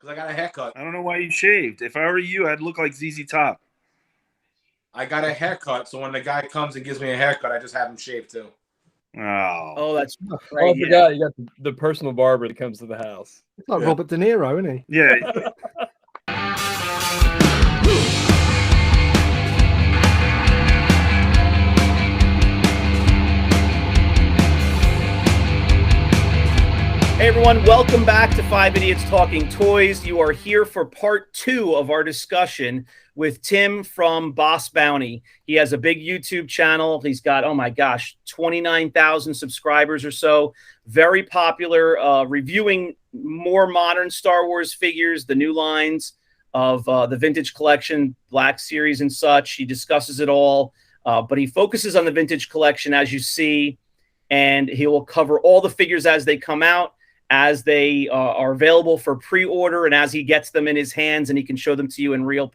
because I got a haircut. I don't know why you shaved. If I were you, I'd look like ZZ Top. I got a haircut, so when the guy comes and gives me a haircut, I just have him shave too. Oh, that's right. I forgot you got the personal barber that comes to the house. It's like Robert De Niro, isn't he? Yeah. Hey everyone, welcome back to 5 Idiots Talking Toys. You are here for part 2 of our discussion with Tim from Bossk Bounty. He has a big YouTube channel. He's got, oh my gosh, 29,000 subscribers or so. Very popular, reviewing more modern Star Wars figures, the new lines of the vintage collection, Black Series and such. He discusses it all, but he focuses on the vintage collection, as you see, and he will cover all the figures as they come out, as they are available for pre-order, and as he gets them in his hands and he can show them to you in real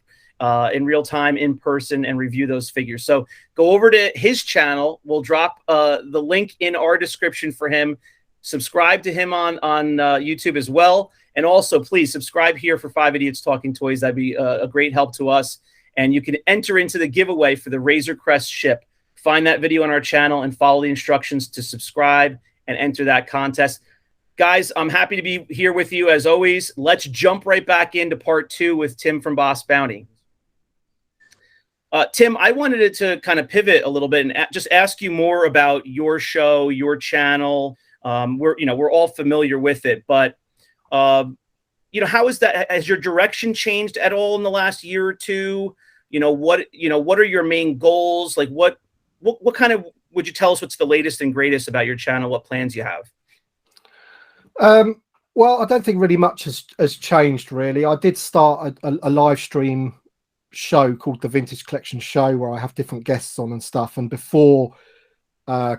time, in person, and review those figures. So go over to his channel. We'll drop the link in our description for him. Subscribe to him on YouTube as well. And also, please subscribe here for 5 Idiots Talking Toys. That'd be a great help to us. And you can enter into the giveaway for the Razor Crest ship. Find that video on our channel and follow the instructions to subscribe and enter that contest. Guys, I'm happy to be here with you as always. Let's jump right back into part 2 with Tim from Bossk Bounty. Tim, I wanted to kind of pivot a little bit and just ask you more about your show, your channel. We're all familiar with it, but how is that? Has your direction changed at all in the last year or two? What are your main goals? Like what kind of, would you tell us what's the latest and greatest about your channel? What plans you have? Well, I don't think really much has changed, really. I did start a live stream show called the Vintage Collection Show, where I have different guests on and stuff. And before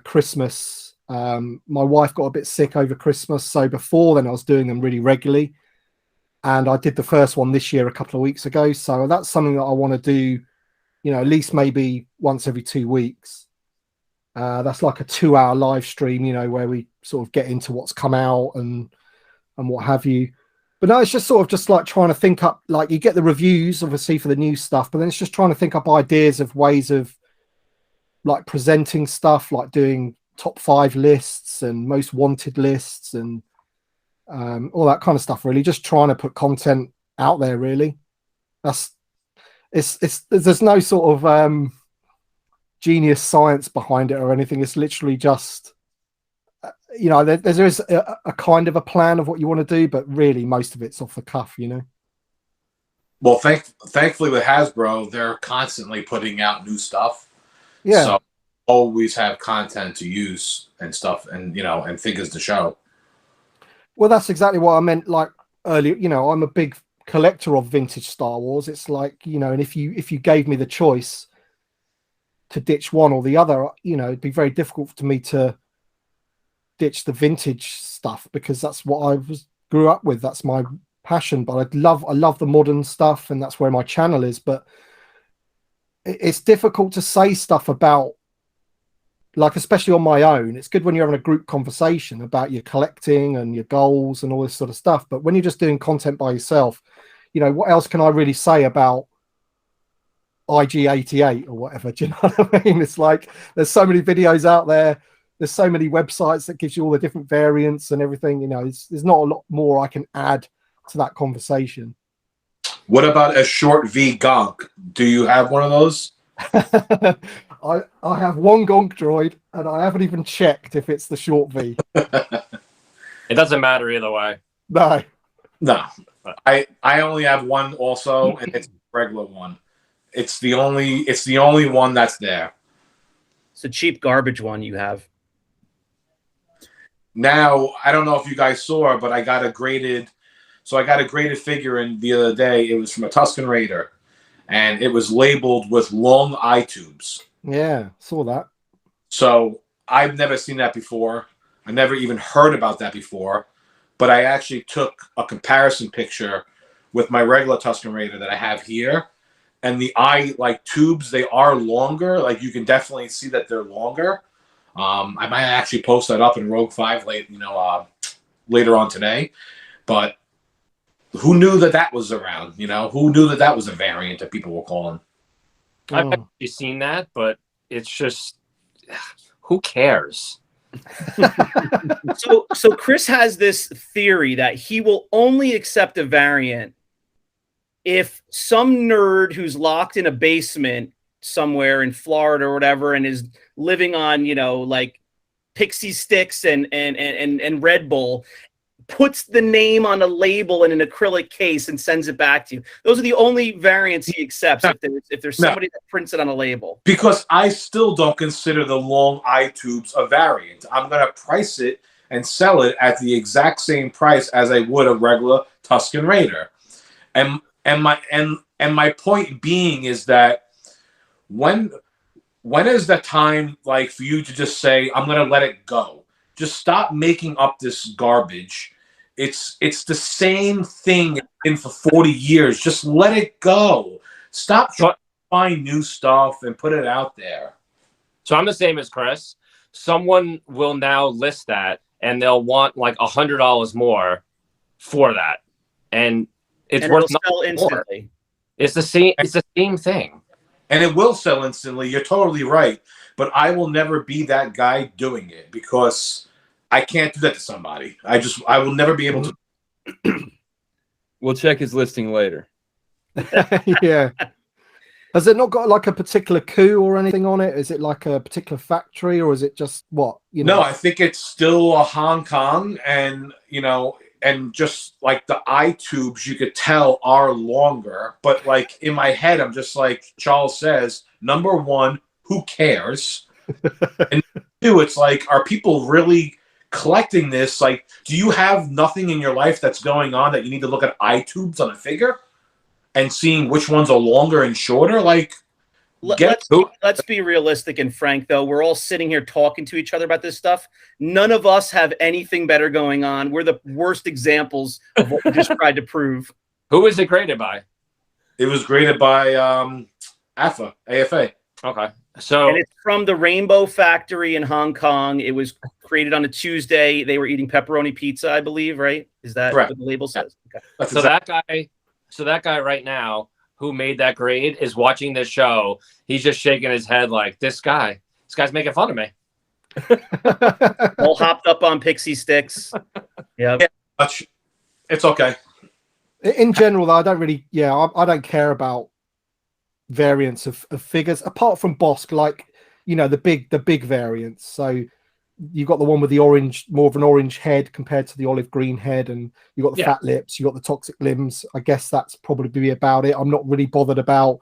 Christmas, my wife got a bit sick over Christmas. So before then, I was doing them really regularly. And I did the first one this year a couple of weeks ago. So that's something that I want to do, at least maybe once every 2 weeks. That's like a 2-hour live stream, where we sort of get into what's come out and what have you. But no, it's just like trying to think up, like you get the reviews obviously for the new stuff, but then it's just trying to think up ideas of ways of like presenting stuff, like doing top 5 lists and most wanted lists and all that kind of stuff, really. Just trying to put content out there, really. There's no sort of genius science behind it or anything. It's literally just there is a kind of a plan of what you want to do, but really most of it's off the cuff. Well, thankfully with Hasbro, they're constantly putting out new stuff. Yeah, so always have content to use and stuff, and and figures to show. Well, that's exactly what I meant like earlier. I'm a big collector of vintage Star Wars. It's like, and if you gave me the choice to ditch one or the other, it'd be very difficult for me to ditch the vintage stuff, because that's what I grew up with. That's my passion. But I love the modern stuff, and that's where my channel is. But it's difficult to say stuff about, like, especially on my own. It's good when you're having a group conversation about your collecting and your goals and all this sort of stuff. But when you're just doing content by yourself, what else can I really say about IG-88 or whatever? Do you know what I mean? It's like there's so many videos out there. There's so many websites that gives you all the different variants and everything. There's not a lot more I can add to that conversation. What about a short V gonk? Do you have one of those? I have one gonk droid, and I haven't even checked if it's the short V. It doesn't matter either way. No. I only have one also, and it's a regular one. It's the only one that's there. It's a cheap garbage one you have. Now, I don't know if you guys saw, but I got a graded figure in the other day. It was from a Tusken Raider, and it was labeled with long eye tubes. Yeah, saw that. So I've never seen that before. I never even heard about that before. But I actually took a comparison picture with my regular Tusken Raider that I have here. And the eye, like, tubes, they are longer. Like, you can definitely see that they're longer. I might actually post that up in Rogue 5 later on today. But who knew that was around? You know, who knew that was a variant that people were calling? I've actually seen that, but it's just, who cares? So Chris has this theory that he will only accept a variant if some nerd who's locked in a basement somewhere in Florida or whatever and is living on, you know, like Pixie Sticks and Red Bull puts the name on a label in an acrylic case and sends it back to you. Those are the only variants he accepts if there's somebody that prints it on a label. Because I still don't consider the long eye tubes a variant. I'm going to price it and sell it at the exact same price as I would a regular Tusken Raider. And my point being is that when is the time like for you to just say, I'm going to let it go? Just stop making up this garbage. It's the same thing it's been for 40 years. Just let it go. Stop trying to find new stuff and put it out there. So I'm the same as Chris. Someone will now list that and they'll want like $100 more for that. And it's worth sell instantly. More. It's the same thing. And it will sell instantly. You're totally right. But I will never be that guy doing it because I can't do that to somebody. I will never be able to. We'll check his listing later. Yeah. Has it not got like a particular coup or anything on it? Is it like a particular factory or is it just what? You know? No, I think it's still a Hong Kong, and you know, and just like the eye tubes you could tell are longer. But like in my head, I'm just like Charles says, number one, who cares? And two, it's like, are people really collecting this? Like, do you have nothing in your life that's going on that you need to look at eye tubes on a figure and seeing which ones are longer and shorter? Like, let's be realistic and frank, though. We're all sitting here talking to each other about this stuff. None of us have anything better going on. We're the worst examples of what we just tried to prove. Who was it graded by? It was graded by AFA. Okay. So, and it's from the Rainbow Factory in Hong Kong. It was created on a Tuesday. They were eating pepperoni pizza, I believe, right? Is that Correct. what the label says? Okay. So that guy right now who made that grade is watching this show. He's just shaking his head like, this guy's making fun of me. All hopped up on Pixie Sticks. Yeah. It's okay. In general, though, I don't really. Yeah, I don't care about variants of figures apart from Bossk, like, you know, the big variants. So you got the one with the orange, more of an orange head compared to the olive green head, and you got the fat lips, you got the toxic limbs. I guess that's probably about it. I'm not really bothered about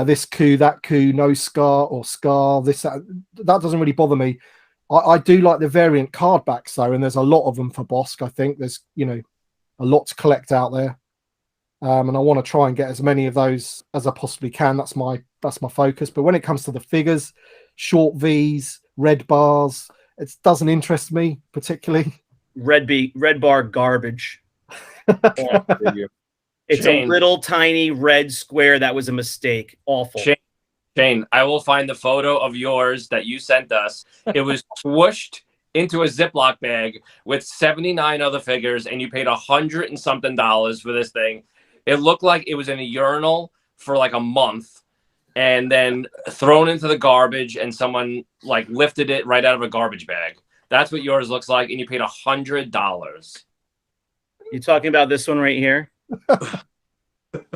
this coup, that coup, no scar or scar, this, that doesn't really bother me. I do like the variant card backs though, and there's a lot of them for Bossk. I think there's, you know, a lot to collect out there. And I want to try and get as many of those as I possibly can. That's my focus. But when it comes to the figures, short V's, red bars, it doesn't interest me particularly. Red bar garbage. It's a little tiny red square that was a mistake. Awful. Shane, I will find the photo of yours that you sent us. It was swooshed into a Ziploc bag with 79 other figures, and you paid $100 and something for this thing. It looked like it was in a urinal for like a month and then thrown into the garbage, and someone like lifted it right out of a garbage bag. That's what yours looks like, and you paid $100. You talking about this one right here? Look at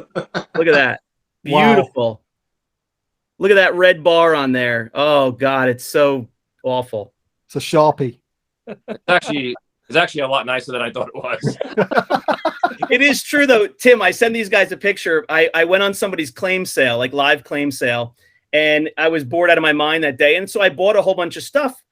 that. Beautiful. Wow. Look at that red bar on there. Oh God, it's so awful. It's a Sharpie. It's actually a lot nicer than I thought it was. It is true though, Tim. I send these guys a picture. I went on somebody's claim sale, like live claim sale, and I was bored out of my mind that day, and so I bought a whole bunch of stuff.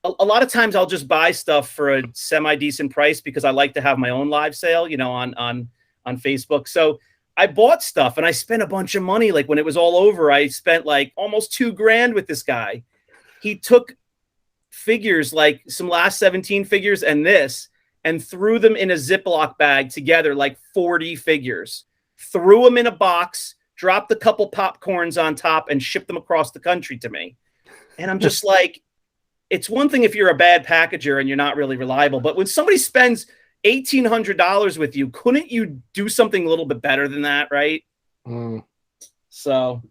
A lot of times I'll just buy stuff for a semi-decent price because I like to have my own live sale, you know, on Facebook. So I bought stuff and I spent a bunch of money. Like when it was all over, I spent like almost $2,000 with this guy. He took figures, like some last 17 figures and this, and threw them in a Ziploc bag together, like 40 figures, threw them in a box, dropped a couple popcorns on top, and shipped them across the country to me. And I'm just like, it's one thing if you're a bad packager and you're not really reliable, but when somebody spends $1,800 with you. Couldn't you do something a little bit better than that, right? So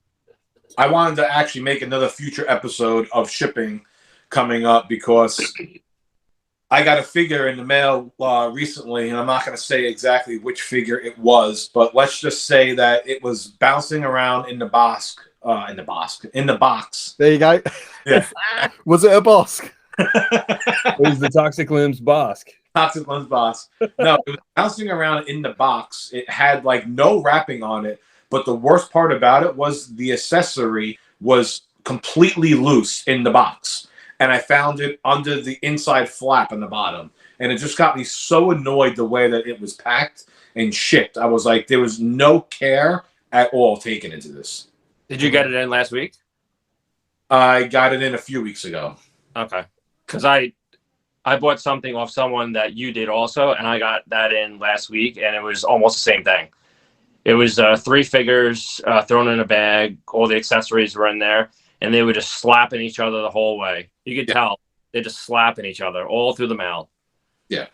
I wanted to actually make another future episode of shipping coming up because I got a figure in the mail recently, and I'm not going to say exactly which figure it was, but let's just say that it was bouncing around in the Bossk, in the box. There you go. Yeah. Was it a Bossk? It was the Toxic Limbs Bossk. Toxic Lens Boss. No, it was bouncing around in the box. It had like no wrapping on it, but the worst part about it was the accessory was completely loose in the box. And I found it under the inside flap on the bottom. And it just got me so annoyed the way that it was packed and shipped. I was like, there was no care at all taken into this. Did you get it in last week? I got it in a few weeks ago. Okay. Because I bought something off someone that you did also, and I got that in last week, and it was almost the same thing. It was 3 figures thrown in a bag. All the accessories were in there, and they were just slapping each other the whole way. You could tell they're just slapping each other all through the mail. Yeah.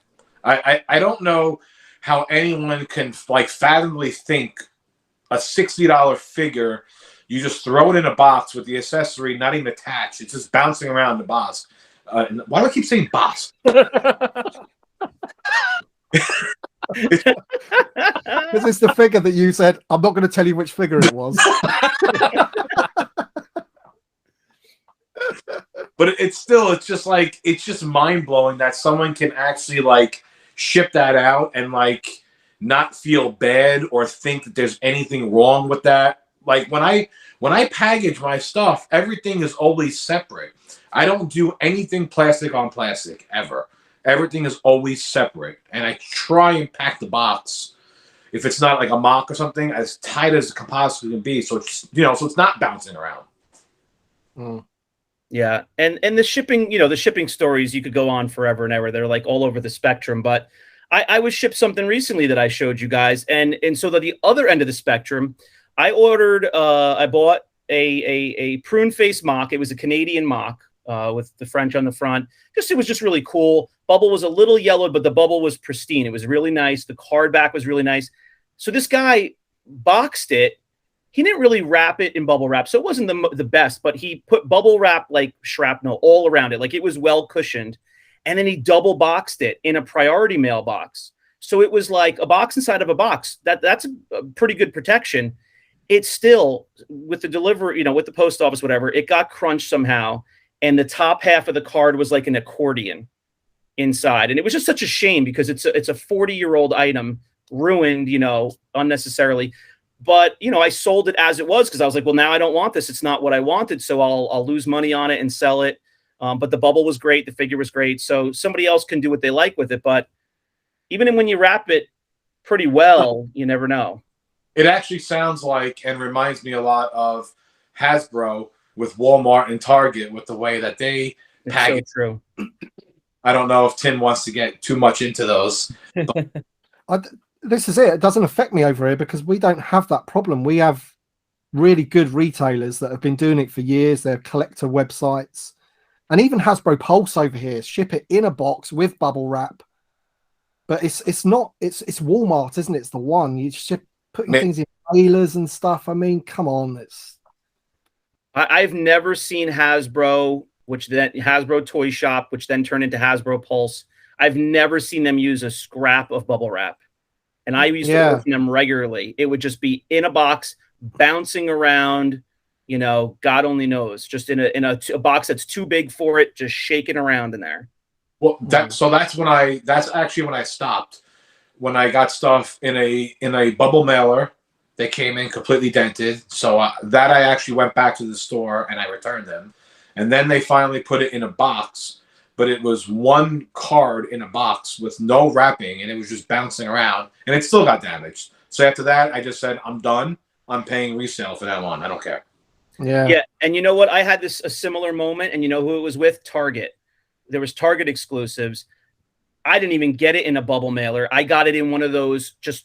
I don't know how anyone can like fathomably think a $60 figure, you just throw it in a box with the accessory not even attached. It's just bouncing around the box. Why do I keep saying boss? Because it's the figure that you said, I'm not going to tell you which figure it was. But it's just mind blowing that someone can actually like ship that out and like not feel bad or think that there's anything wrong with that. Like when I package my stuff, everything is always separate. I don't do anything plastic on plastic ever. Everything is always separate, and I try and pack the box, if it's not like a mock or something, as tight as it can possibly be, so it's so it's not bouncing around. Yeah, and the shipping, the shipping stories, you could go on forever and ever. They're like all over the spectrum. But I was shipped something recently that I showed you guys, and so the other end of the spectrum, I bought a prune face mock. It was a Canadian mock with the French on the front. It was just really cool. Bubble was a little yellowed, but the bubble was pristine. It was really nice. The card back was really nice. So this guy boxed it. He didn't really wrap it in bubble wrap, so it wasn't the best, but he put bubble wrap like shrapnel all around it. Like it was well cushioned. And then he double boxed it in a priority mail box. So it was like a box inside of a box. That's a pretty good protection. It's still, with the delivery, with the post office, whatever, it got crunched somehow. And the top half of the card was like an accordion inside. And it was just such a shame because it's a 40-year-old item, ruined, unnecessarily. But, I sold it as it was because I was like, well, now I don't want this. It's not what I wanted. So I'll lose money on it and sell it. But the bubble was great. The figure was great. So somebody else can do what they like with it. But even when you wrap it pretty well, you never know. It actually sounds like and reminds me a lot of Hasbro with Walmart and Target with the way that they package. So true. I don't know if Tim wants to get too much into those. This is it. It doesn't affect me over here because we don't have that problem. We have really good retailers that have been doing it for years. They're collector websites. And even Hasbro Pulse over here, ship it in a box with bubble wrap. But it's Walmart, isn't it? It's the one. You ship putting things in trailers and stuff. I mean, come on. I've never seen Hasbro, which then Hasbro Toy Shop, which then turned into Hasbro Pulse. I've never seen them use a scrap of bubble wrap. And I used to open them regularly. It would just be in a box, bouncing around, God only knows, just in a box that's too big for it, just shaking around in there. Well, that's actually when I stopped. When I got stuff in a bubble mailer, they came in completely dented. So that I actually went back to the store and I returned them. And then they finally put it in a box, but it was one card in a box with no wrapping, and it was just bouncing around, and it still got damaged. So after that, I just said, I'm done. I'm paying resale for that one. I don't care. Yeah. And you know what? I had a similar moment, and you know who it was with? Target. There was Target exclusives. I didn't even get it in a bubble mailer. I got it in one of those just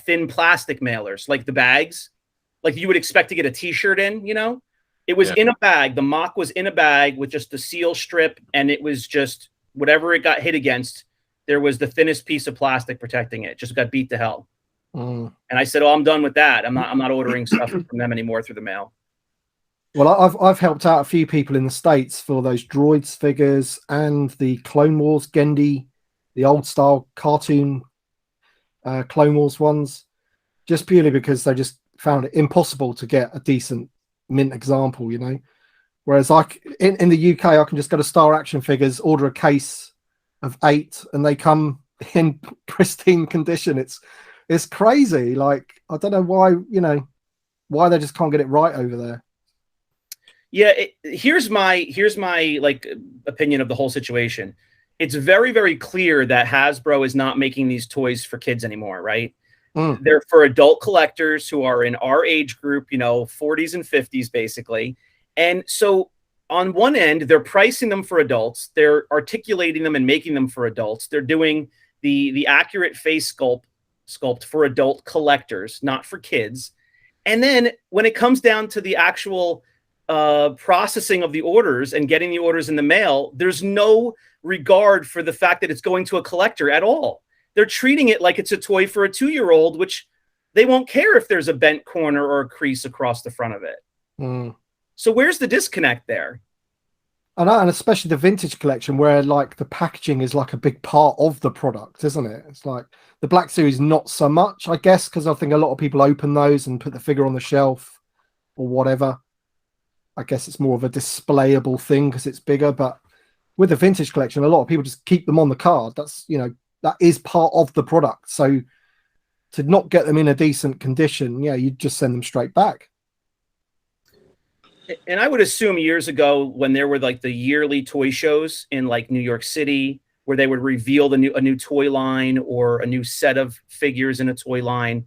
thin plastic mailers, like the bags, like you would expect to get a T-shirt in, It was in a bag. The mock was in a bag with just the seal strip, and it was just whatever it got hit against there was the thinnest piece of plastic protecting it. Just got beat to hell. Mm. And I said, "Oh, I'm done with that. I'm not ordering stuff from them anymore through the mail." Well, I've helped out a few people in the States for those droids figures and the Clone Wars Gendy, the old style cartoon Clone Wars ones, just purely because they just found it impossible to get a decent mint example, you know. Whereas in the UK, I can just go to Star Action Figures, order a case of 8, and they come in pristine condition. It's crazy. Like, I don't know why they just can't get it right over there. Yeah, here's my like opinion of the whole situation. It's very, very clear that Hasbro is not making these toys for kids anymore, right? Mm. They're for adult collectors who are in our age group, 40s and 50s, basically. And so on one end, they're pricing them for adults. They're articulating them and making them for adults. They're doing the accurate face sculpt for adult collectors, not for kids. And then when it comes down to the actual processing of the orders and getting the orders in the mail, there's no regard for the fact that it's going to a collector at all. They're treating it like it's a toy for a 2-year-old, which they won't care if there's a bent corner or a crease across the front of it. Mm. So where's the disconnect there? And especially the vintage collection, where like the packaging is like a big part of the product, isn't it? It's like the Black Series, not so much, I guess, because I think a lot of people open those and put the figure on the shelf or whatever. I guess it's more of a displayable thing because it's bigger. But with the vintage collection, a lot of people just keep them on the card. That's, that is part of the product. So to not get them in a decent condition, you just send them straight back. And I would assume years ago when there were like the yearly toy shows in like New York City, where they would reveal a new toy line or a new set of figures in a toy line,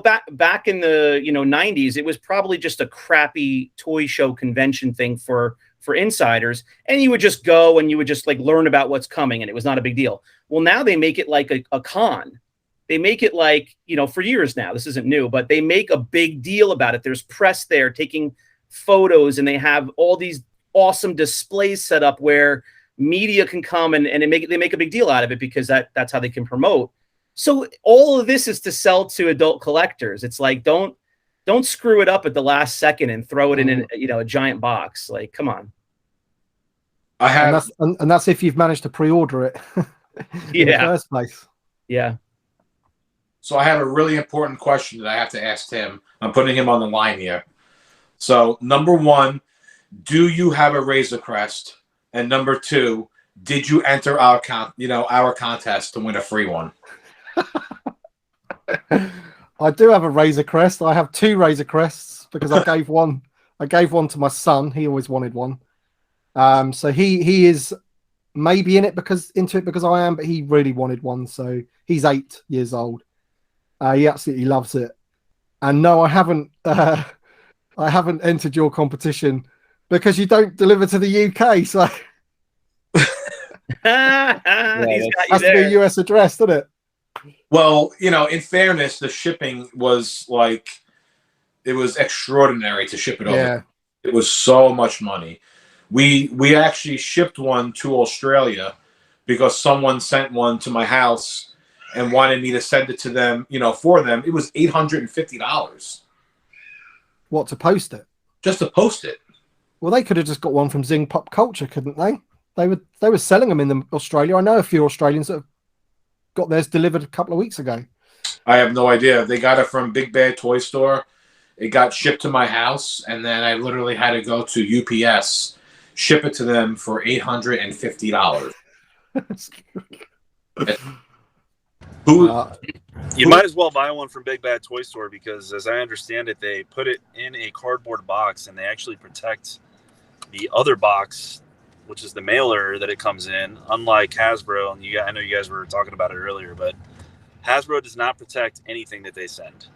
back in the 90s, it was probably just a crappy toy show convention thing for insiders, and you would just go and you would just like learn about what's coming, and it was not a big deal. Well, now they make it like a con. They make it like, for years now, this isn't new, but they make a big deal about it. There's press there taking photos, and they have all these awesome displays set up where media can come and they make a big deal out of it because that's how they can promote. So all of this is to sell to adult collectors. It's like, don't screw it up at the last second and throw it in a giant box. Like, come on. I have, and that's if you've managed to pre-order it in the first place. Yeah. So I have a really important question that I have to ask Tim. I'm putting him on the line here. So number 1, do you have a Razor Crest? And number 2, did you enter our contest to win a free one? I do have a Razor Crest. I have 2 Razor Crests because I gave one to my son. He always wanted one. So he is maybe into it because I am, but he really wanted one. So he's 8 years old. He absolutely loves it. And no, I haven't entered your competition because you don't deliver to the UK. So has to be a US address, doesn't it? Well, in fairness, the shipping was it was extraordinary to ship it over. Yeah. It was so much money. We actually shipped one to Australia because someone sent one to my house and wanted me to send it to them, for them. It was $850. What, to post it? Just to post it. Well, they could have just got one from Zing Pop Culture, couldn't they? They were selling them in Australia. I know a few Australians that have got theirs delivered a couple of weeks ago. I have no idea. They got it from Big Bad Toy Store. It got shipped to my house, and then I literally had to go to UPS, ship it to them for $850. You might as well buy one from Big Bad Toy Store because, as I understand it, they put it in a cardboard box and they actually protect the other box, which is the mailer that it comes in. Unlike Hasbro, and I know you guys were talking about it earlier, but Hasbro does not protect anything that they send.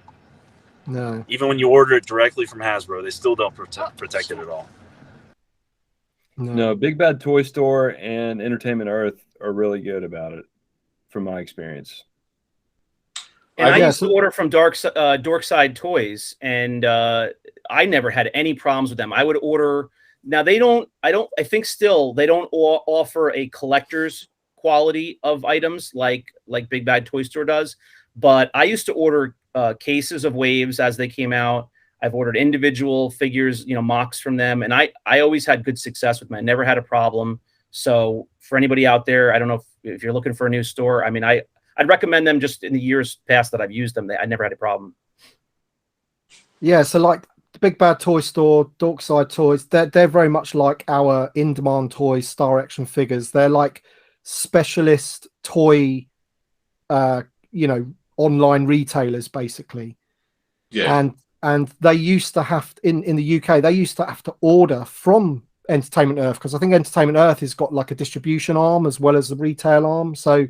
No. Even when you order it directly from Hasbro, they still don't protect it at all. No, Big Bad Toy Store and Entertainment Earth are really good about it, from my experience. And I used to order from Dorkside Toys, and I never had any problems with them. I would order. Now I think still they don't offer a collector's quality of items like Big Bad Toy Store does. But I used to order cases of waves as they came out. I've ordered individual figures, mocks from them, and I always had good success with them. I never had a problem. So for anybody out there, I don't know if you're looking for a new store. I mean, I'd recommend them. Just in the years past that I've used them, I never had a problem. Yeah, so like the Big Bad Toy Store, Dorkside Toys, they're very much like our in-demand toys, Star Action figures. They're like specialist toy, online retailers, basically. Yeah. And they used to have, in the UK, they used to have to order from Entertainment Earth, because I think Entertainment Earth has got like a distribution arm as well as the retail arm. So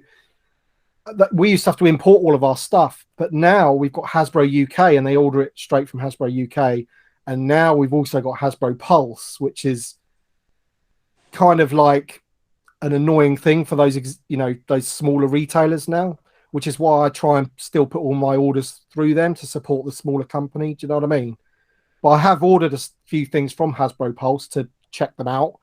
we used to have to import all of our stuff, but now we've got Hasbro UK and they order it straight from Hasbro UK. And now we've also got Hasbro Pulse, which is kind of like an annoying thing for those, those smaller retailers now, which is why I try and still put all my orders through them to support the smaller company. Do you know what I mean? But I have ordered a few things from Hasbro Pulse to check them out.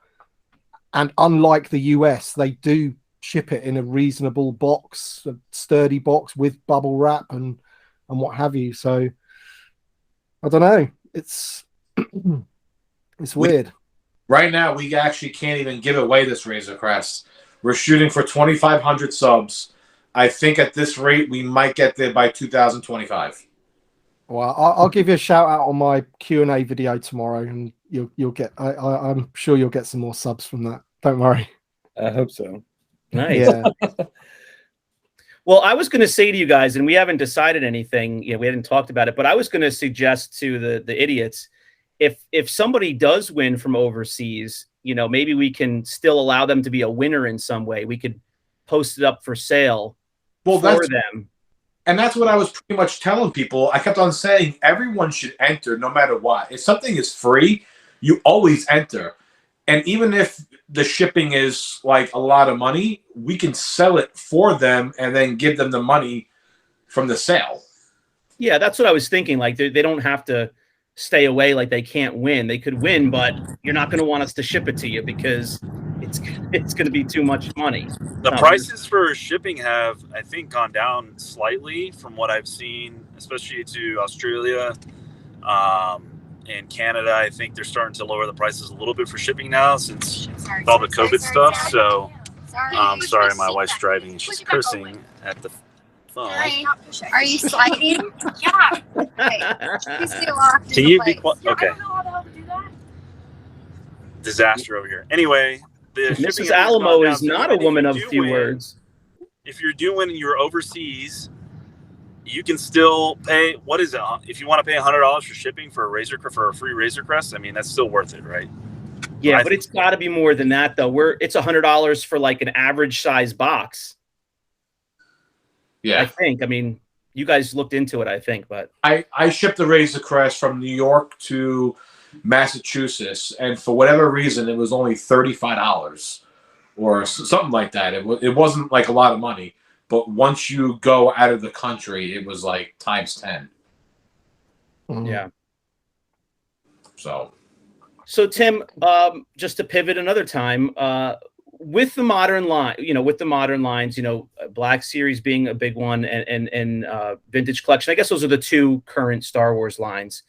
And unlike the US, they do ship it in a reasonable box, a sturdy box with bubble wrap and what have you. So I don't know. It's weird. Right now, we actually can't even give away this Razor Crest. We're shooting for 2,500 subs. I think at this rate, we might get there by 2025. Well, I'll give you a shout out on my Q&A video tomorrow, and you'll get. I'm sure you'll get some more subs from that. Don't worry. I hope so. Nice. Yeah. Well, I was going to say to you guys, and we haven't decided anything. We hadn't talked about it, but I was going to suggest to the idiots, if somebody does win from overseas, maybe we can still allow them to be a winner in some way. We could post it up for sale for them. And that's what I was pretty much telling people. I kept on saying everyone should enter no matter what. If something is free, you always enter. And even if the shipping is like a lot of money, we can sell it for them and then give them the money from the sale. Yeah, that's what I was thinking. Like they don't have to stay away like they can't win. They could win, but you're not going to want us to ship it to you because it's going to be too much money. The prices for shipping have, I think, gone down slightly from what I've seen, especially to Australia and Canada. I think they're starting to lower the prices a little bit for shipping now since all the COVID stuff. So, sorry, my wife's driving and she's cursing at the phone. Are you sliding? Yeah. Can you be quiet? Okay. Disaster over here. Anyway, Mrs. Alamo is not a woman of few words. If you're doing your overseas, you can still pay. What is it? If you want to pay $100 for shipping for a free Razor Crest, I mean that's still worth it, right? Yeah, but it's got to be more than that, though. It's $100 for like an average size box. Yeah, I think. I mean, you guys looked into it, I think, but I shipped the Razor Crest from New York to Massachusetts, and for whatever reason, it was only $35 or something like that. It wasn't like a lot of money, but once you go out of the country, it was like times 10. Yeah. So Tim, just to pivot another time, with the modern line, with the modern lines, Black Series being a big one, and Vintage Collection. I guess those are the two current Star Wars lines.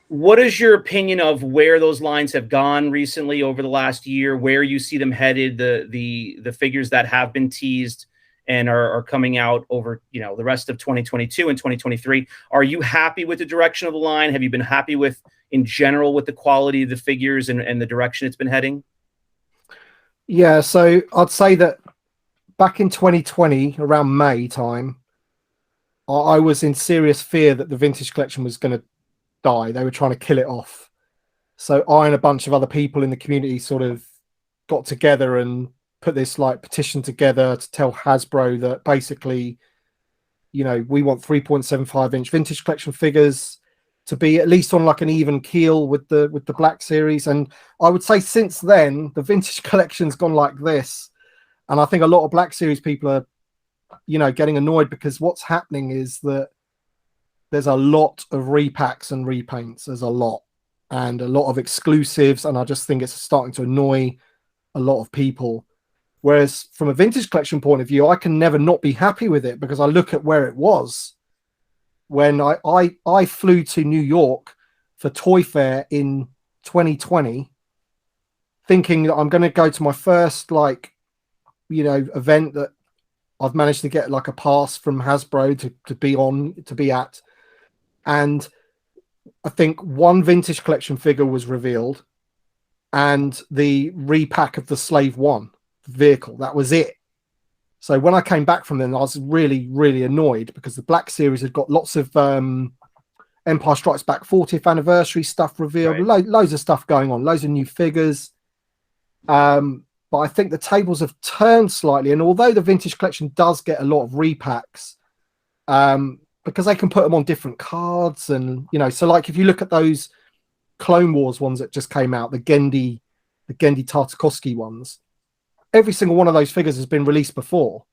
What is your opinion of where those lines have gone recently over the last year? Where you see them headed? The figures that have been teased and are coming out over the rest of 2022 and 2023. Are you happy with the direction of the line? Have you been happy with, in general, with the quality of the figures and the direction it's been heading? Yeah, so I'd say that back in 2020, around May time, I was in serious fear that the Vintage Collection was going to die. They were trying to kill it off. So I and a bunch of other people in the community sort of got together and put this like petition together to tell Hasbro that basically, we want 3.75-inch Vintage Collection figures to be at least on like an even keel with the Black Series. And I would say since then, the Vintage Collection's gone like this. And I think a lot of Black Series people are, getting annoyed because what's happening is that there's a lot of repacks and repaints. There's a lot. And a lot of exclusives. And I just think it's starting to annoy a lot of people. Whereas from a vintage collection point of view, I can never not be happy with it because I look at where it was when I flew to New York for Toy Fair in 2020, thinking that I'm going to go to my first event that I've managed to get like a pass from Hasbro to be at. And I think one vintage collection figure was revealed and the repack of the Slave One vehicle. That was it. So when I came back from them, I was really, really annoyed because the Black Series had got lots of Empire Strikes Back 40th anniversary stuff revealed, loads of stuff going on, loads of new figures. But I think the tables have turned slightly. And although the vintage collection does get a lot of repacks, because they can put them on different cards. And, so like if you look at those Clone Wars ones that just came out, the Gendy Tartakovsky ones, every single one of those figures has been released before,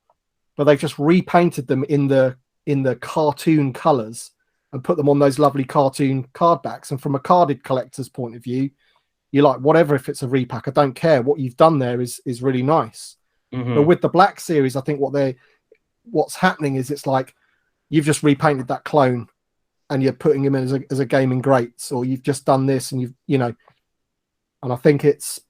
but they've just repainted them in the cartoon colors and put them on those lovely cartoon card backs. And from a carded collector's point of view, you're like, whatever, if it's a repack, I don't care. What you've done there is really nice. Mm-hmm. But with the Black Series, I think what's happening is it's like you've just repainted that clone and you're putting him in as a gaming greats, or you've just done this and and I think it's,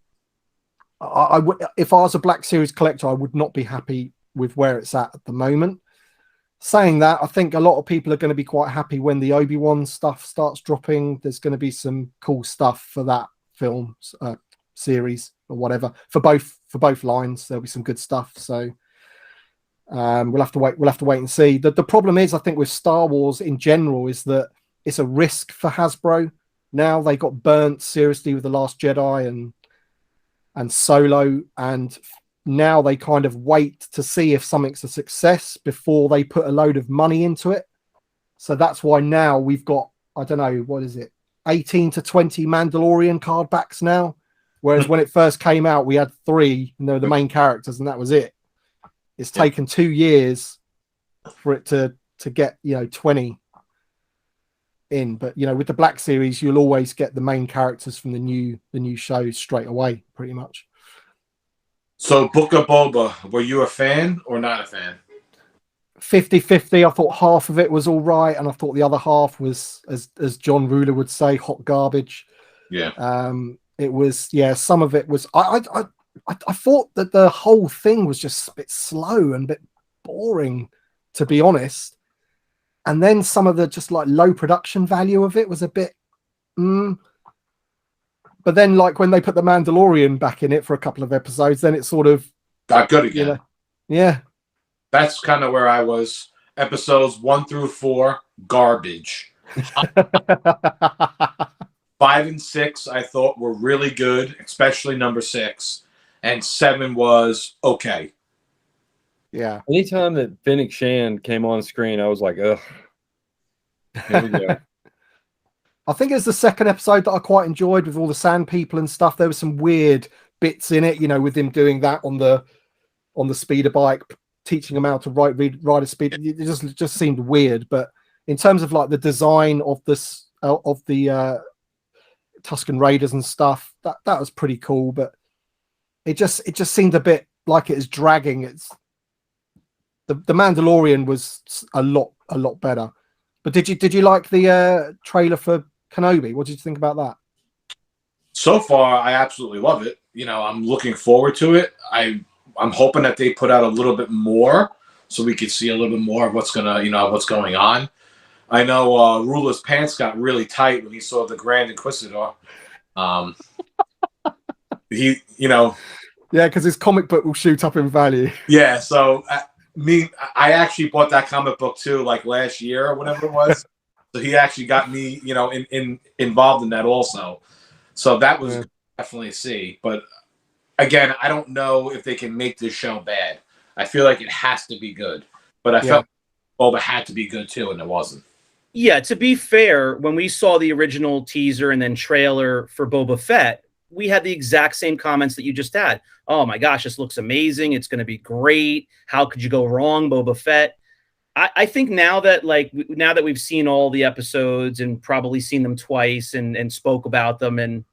I would, if I was a Black Series collector, I would not be happy with where it's at the moment. Saying that, I think a lot of people are going to be quite happy when the Obi Wan stuff starts dropping. There's going to be some cool stuff for that film series or whatever for both lines. There'll be some good stuff. So we'll have to wait and see. The problem is, I think with Star Wars in general, is that it's a risk for Hasbro. Now they got burnt seriously with The Last Jedi and Solo, and now they kind of wait to see if something's a success before they put a load of money into it. So that's why now we've got, I don't know, what is it, 18 to 20 Mandalorian card backs now, whereas when it first came out we had 3 and they were the main characters and that was it. It's taken 2 years for it to get 20 in, but with the Black Series you'll always get the main characters from the new shows straight away, pretty much. So Book of Boba, were you a fan or not a fan? 50-50. I thought half of it was all right, and I thought the other half was, as John Ruler would say, hot garbage. Yeah. It was, some of it was. I thought that the whole thing was just a bit slow and a bit boring, to be honest. And then some of the just like low production value of it was a bit. But then, like when they put the Mandalorian back in it for a couple of episodes, then it sort of got good again. Yeah. That's kind of where I was. Episodes 1 through 4, garbage. 5 and 6, I thought were really good, especially number 6. And 7 was okay. Yeah. Anytime that Fennec Shand came on screen, I was like, ugh. Here we go. I think it's the second episode that I quite enjoyed with all the sand people and stuff. There were some weird bits in it, with him doing that on the speeder bike, teaching him how to ride a speed. It just seemed weird. But in terms of like the design of this of the Tusken Raiders and stuff, that was pretty cool. But it just seemed a bit like it is dragging. It's the Mandalorian was a lot better. But did you like the trailer for Kenobi? What did you think about that? So far, I absolutely love it. I'm looking forward to it. I'm hoping that they put out a little bit more so we could see a little bit more of what's going on. I know Ruler's pants got really tight when he saw the Grand Inquisitor. Yeah, because his comic book will shoot up in value. Yeah, so I actually bought that comic book too, like last year or whatever it was. So he actually got me, involved in that also. So that was definitely a C. But again, I don't know if they can make this show bad. I feel like it has to be good. But I felt Boba had to be good too, and it wasn't. Yeah, to be fair, when we saw the original teaser and then trailer for Boba Fett, we had the exact same comments that you just had. Oh my gosh, this looks amazing. It's going to be great. How could you go wrong, Boba Fett? I think now that we've seen all the episodes and probably seen them twice and spoke about them, and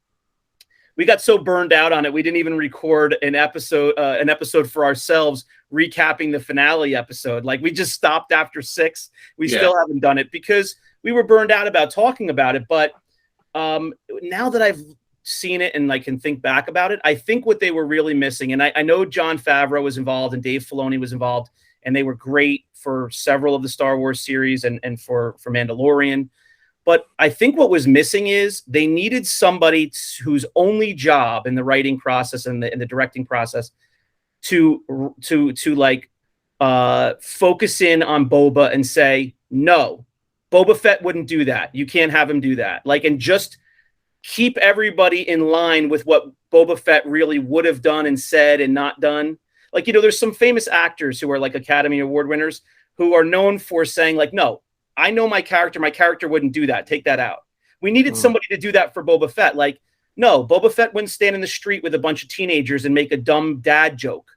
we got so burned out on it, we didn't even record an episode for ourselves recapping the finale episode. Like, we just stopped after 6. We still haven't done it because we were burned out about talking about it. But now that I've seen it and I can think back about it, I think what they were really missing, and I know Jon Favreau was involved and Dave Filoni was involved, and they were great for several of the Star Wars series and for Mandalorian. But I think what was missing is they needed somebody whose only job in the writing process and the directing process to like focus in on Boba and say, no, Boba Fett wouldn't do that. You can't have him do that. Like, and just keep everybody in line with what Boba Fett really would have done and said and not done. Like, you know, there's some famous actors who are like Academy Award winners who are known for saying like, no, I know my character wouldn't do that. Take that out. We needed somebody to do that for Boba Fett. Like, no, Boba Fett wouldn't stand in the street with a bunch of teenagers and make a dumb dad joke.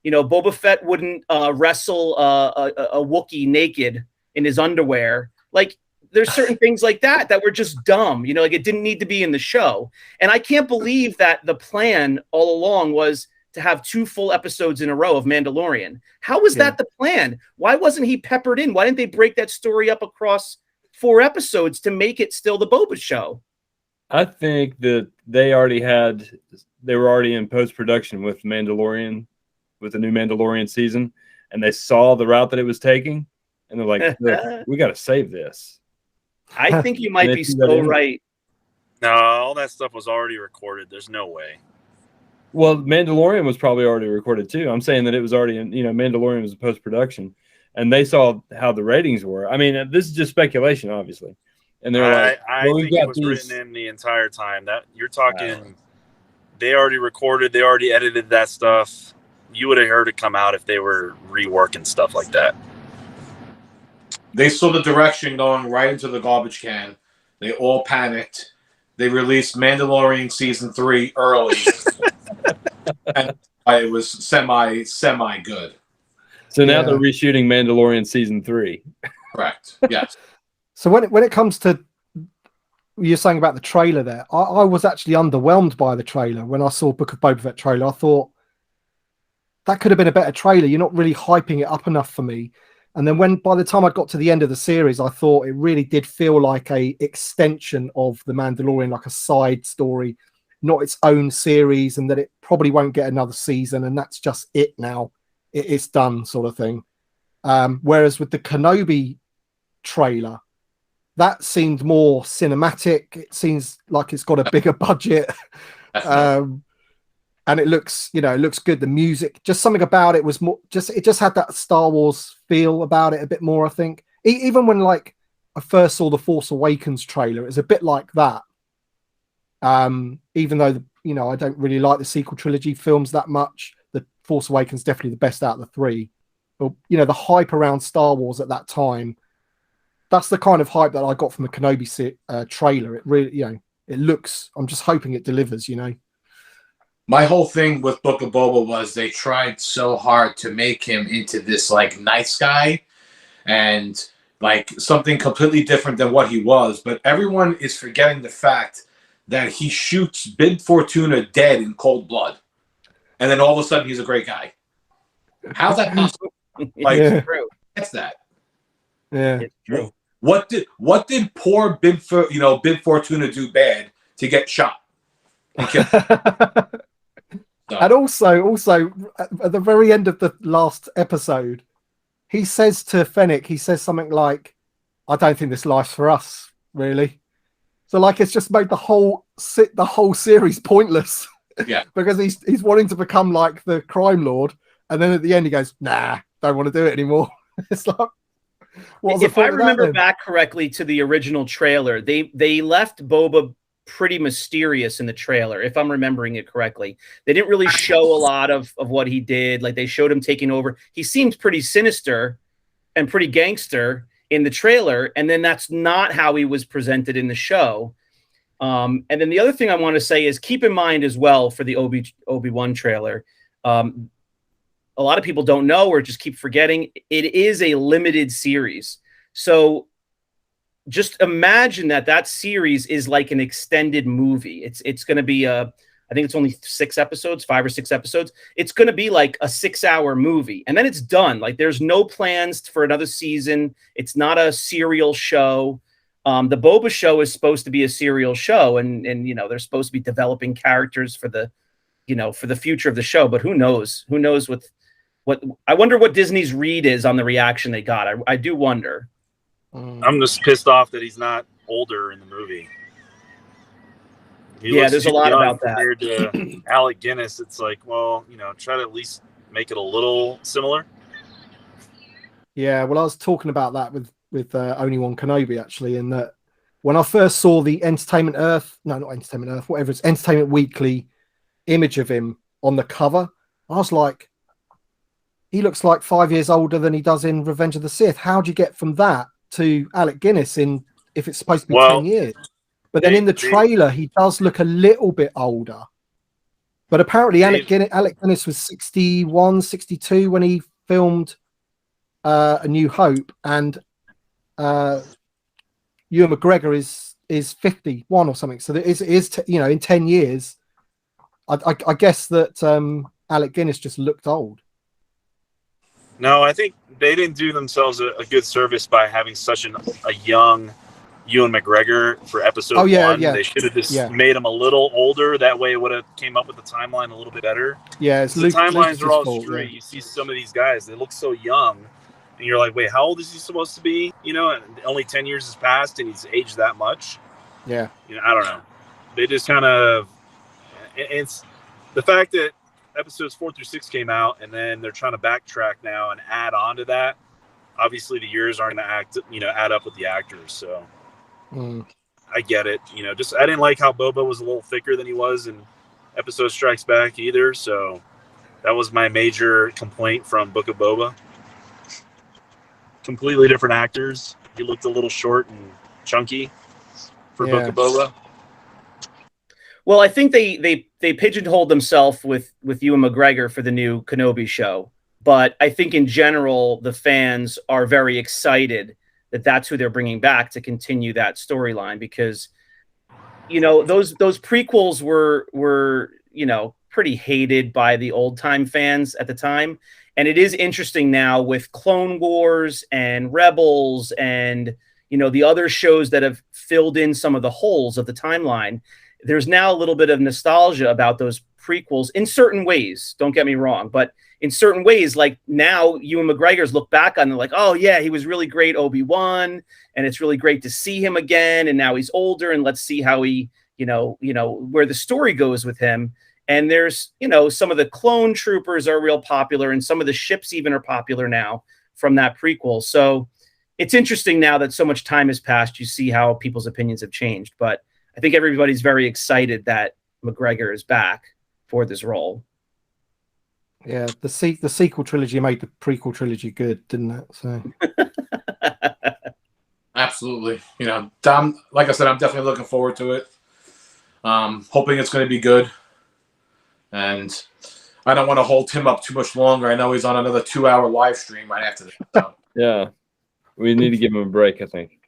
You know, Boba Fett wouldn't wrestle a Wookiee naked in his underwear. Like, there's certain things like that were just dumb. You know, like, it didn't need to be in the show. And I can't believe that the plan all along was to have 2 full episodes in a row of Mandalorian. How was that the plan? Why wasn't he peppered in? Why didn't they break that story up across 4 episodes to make it still the Boba show? I think that they were already in post-production with Mandalorian, with the new Mandalorian season, and they saw the route that it was taking, and they're like, look, we got to save this. I think you might be so right. No, all that stuff was already recorded. There's no way. Well, Mandalorian was probably already recorded too. I'm saying that it was already in, Mandalorian was in post-production, and they saw how the ratings were. I mean, this is just speculation, obviously. And they're like, I think it was written in the entire time. That you're talking, they already recorded, they already edited that stuff. You would have heard it come out if they were reworking stuff like that. They saw the direction going right into the garbage can. They all panicked. They released Mandalorian season 3 early. And it was semi good. So now they're reshooting Mandalorian season 3. Correct. Yes. So when it comes to, you're saying about the trailer there, I was actually underwhelmed by the trailer. When I saw Book of Boba Fett trailer, I thought that could have been a better trailer. You're not really hyping it up enough for me. And then by the time I got to the end of the series, I thought it really did feel like a extension of The Mandalorian, like a side story, not its own series, and that it probably won't get another season, and that's just it now. It's done, sort of thing. Whereas with the Kenobi trailer, that seemed more cinematic. It seems like it's got a bigger budget. And it looks, it looks good. The music, just something about it was more, it just had that Star Wars feel about it a bit more, I think. Even when I first saw the Force Awakens trailer, it was a bit like that. Even though, I don't really like the sequel trilogy films that much. The Force Awakens definitely the best out of the 3. But, the hype around Star Wars at that time, that's the kind of hype that I got from the Kenobi trailer. It really, it looks, I'm just hoping it delivers, My whole thing with Book of Boba was they tried so hard to make him into this nice guy and something completely different than what he was. But everyone is forgetting the fact that he shoots Bib Fortuna dead in cold blood. And then all of a sudden he's a great guy. How's that possible? That's that. Yeah. It's true. What did poor Bib Fortuna do bad to get shot? And also at the very end of the last episode, he says to Fennec, he says something like, "I don't think this life's for us, really." So it's just made the whole series pointless. Yeah, because he's wanting to become like the crime lord, and then at the end he goes, "Nah, don't want to do it anymore." It's like, if I remember back correctly to the original trailer, they left Boba pretty mysterious in the trailer, if I'm remembering it correctly. They didn't really show a lot of what he did. They showed him taking over. He seemed pretty sinister and pretty gangster in the trailer, and then that's not how he was presented in the show. And then the other thing I want to say is keep in mind as well for the Obi-Wan trailer, a lot of people don't know or just keep forgetting, it is a limited series. So just imagine that series is like an extended movie. It's going to be a I think it's only 6 episodes, 5 or 6 episodes. It's going to be like a 6-hour movie, and then it's done. Like there's no plans for another season. It's not a serial show. The Boba show is supposed to be a serial show, and they're supposed to be developing characters for the future of the show. But who knows? Who knows what? I wonder what Disney's read is on the reaction they got. I do wonder. I'm just pissed off that he's not older in the movie. There's a lot about that. Compared to Alec Guinness, it's like, well, try to at least make it a little similar. Yeah, well, I was talking about that with Obi-Wan Kenobi, actually, in that when I first saw the Entertainment Weekly image of him on the cover, I was like, he looks like 5 years older than he does in Revenge of the Sith. How do you get from that to Alec Guinness if it's supposed to be 10 years? But then in the trailer, he does look a little bit older. But apparently Alec Guinness was 61, 62 when he filmed A New Hope, and Ewan McGregor is 51 or something. So there is in 10 years, I guess that Alec Guinness just looked old. No, I think they didn't do themselves a good service by having such a young Ewan McGregor for episode 1. Yeah. They should have just made him a little older. That way it would have came up with the timeline a little bit better. Yeah, the timelines are all straight. You see some of these guys, they look so young. And you're like, wait, how old is he supposed to be? And only 10 years has passed and he's aged that much. Yeah. I don't know. They just kind of... It's the fact that episodes 4 through 6 came out and then they're trying to backtrack now and add on to that. Obviously, the years aren't going to add up with the actors. So I get it. I didn't like how Boba was a little thicker than he was in Episode Strikes Back either. So that was my major complaint from Book of Boba. Completely different actors. He looked a little short and chunky for Book of Boba. Well, I think they pigeonholed themselves with Ewan McGregor for the new Kenobi show, but I think in general the fans are very excited that that's who they're bringing back to continue that storyline, because those prequels were pretty hated by the old time fans at the time, and it is interesting now with Clone Wars and Rebels and the other shows that have filled in some of the holes of the timeline. There's now a little bit of nostalgia about those prequels in certain ways. Don't get me wrong, but in certain ways, like now Ewan McGregor's look back on it like, oh yeah, he was really great Obi Wan, and it's really great to see him again. And now he's older, and let's see how he, where the story goes with him. And there's, some of the clone troopers are real popular, and some of the ships even are popular now from that prequel. So it's interesting now that so much time has passed. You see how people's opinions have changed, but I think everybody's very excited that McGregor is back for this role. Yeah, the sequel trilogy made the prequel trilogy good, didn't it? So absolutely. Like I said, I'm definitely looking forward to it. Hoping it's going to be good. And I don't want to hold Tim up too much longer. I know he's on another 2-hour live stream right after this. So. Yeah, we need to give him a break, I think.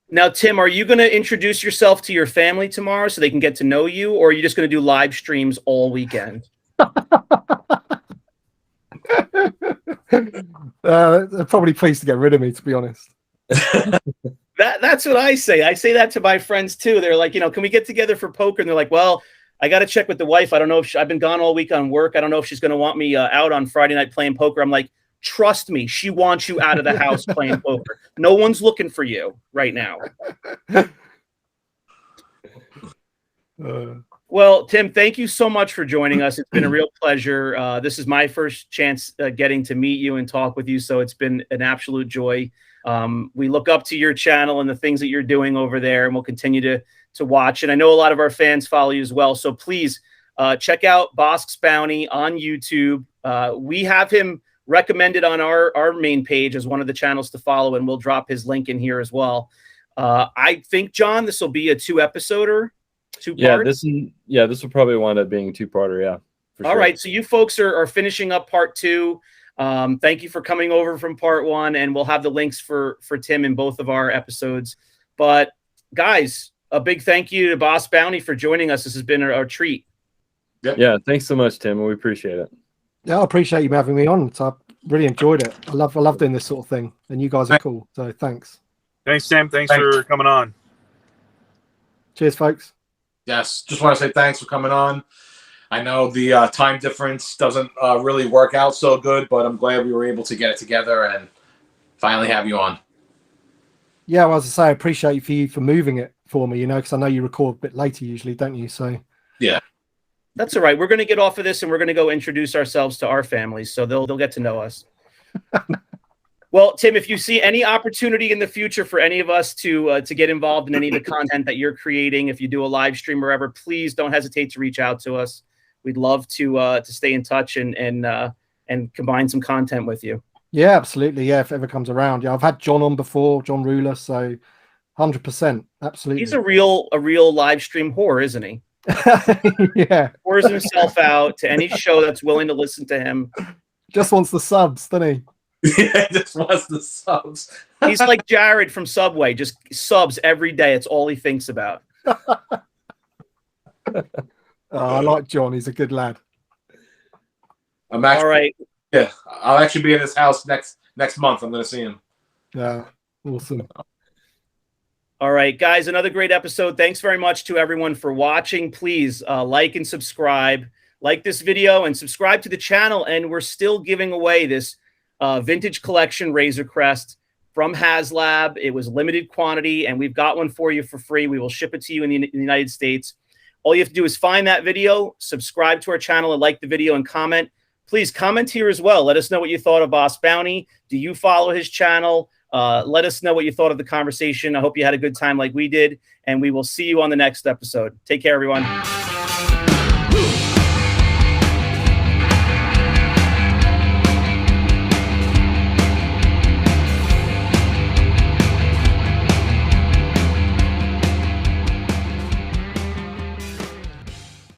Now, Tim, are you going to introduce yourself to your family tomorrow so they can get to know you, or are you just going to do live streams all weekend? They're probably pleased to get rid of me, to be honest. That's what I say. I say that to my friends too. They're like, can we get together for poker? And they're like, well, I got to check with the wife. I don't know if I've been gone all week on work. I don't know if she's going to want me out on Friday night playing poker. I'm like, trust me, she wants you out of the house playing poker. No one's looking for you right now. Well, Tim, thank you so much for joining us. It's been a real pleasure. This is my first chance getting to meet you and talk with you, so it's been an absolute joy. We look up to your channel and the things that you're doing over there, and we'll continue to watch. And I know a lot of our fans follow you as well, so please check out Bossk's Bounty on YouTube. We have him recommended on our main page as one of the channels to follow, and we'll drop his link in here as well. I think, John, this will be a 2-episoder. This will probably wind up being a 2-parter. Yeah. All sure. Right. So you folks are finishing up part 2. Thank you for coming over from part 1, and we'll have the links for Tim in both of our episodes. But guys, a big thank you to Boss Bounty for joining us. This has been our treat. Yep. Yeah, thanks so much, Tim. We appreciate it. Yeah, I appreciate you having me on. So I really enjoyed it. I love doing this sort of thing, and you guys are cool. So thanks. Thanks, Tim. Thanks for coming on. Cheers, folks. Yes, just want to say thanks for coming on. I know the time difference doesn't really work out so good, but I'm glad we were able to get it together and finally have you on. Yeah, well, as I say, I appreciate you for moving it for me, because I know you record a bit later usually, don't you? So yeah, that's all right. We're going to get off of this and we're going to go introduce ourselves to our families, so they'll get to know us. Well, Tim, if you see any opportunity in the future for any of us to get involved in any of the content that you're creating, if you do a live stream or whatever, please don't hesitate to reach out to us. We'd love to stay in touch and combine some content with you. yeah, absolutely. Yeah, if it ever comes around. Yeah, I've had John on before, John Ruler, so 100%, absolutely. He's a real live stream whore, isn't he? Yeah, Pours himself out to any show that's willing to listen to him. just wants the subs, doesn't he? Yeah, just wants the subs. He's like Jared from Subway, just subs every day. It's all he thinks about. I like John. He's a good lad. I'm actually, All right. Yeah, I'll actually be in his house next month. I'm going to see him. Yeah, awesome. All right, guys, another great episode. Thanks very much to everyone for watching. Please like and subscribe. Like this video and subscribe to the channel. And we're still giving away this vintage collection Razor Crest from HasLab. It was limited quantity, and we've got one for you for free. We will ship it to you in the United States. All you have to do is find that video, subscribe to our channel, and like the video and comment. Please comment here as well. Let us know what you thought of Boss Bounty. Do you follow his channel? Let us know what you thought of the conversation. I hope you had a good time like we did, and we will see you on the next episode. Take care, everyone.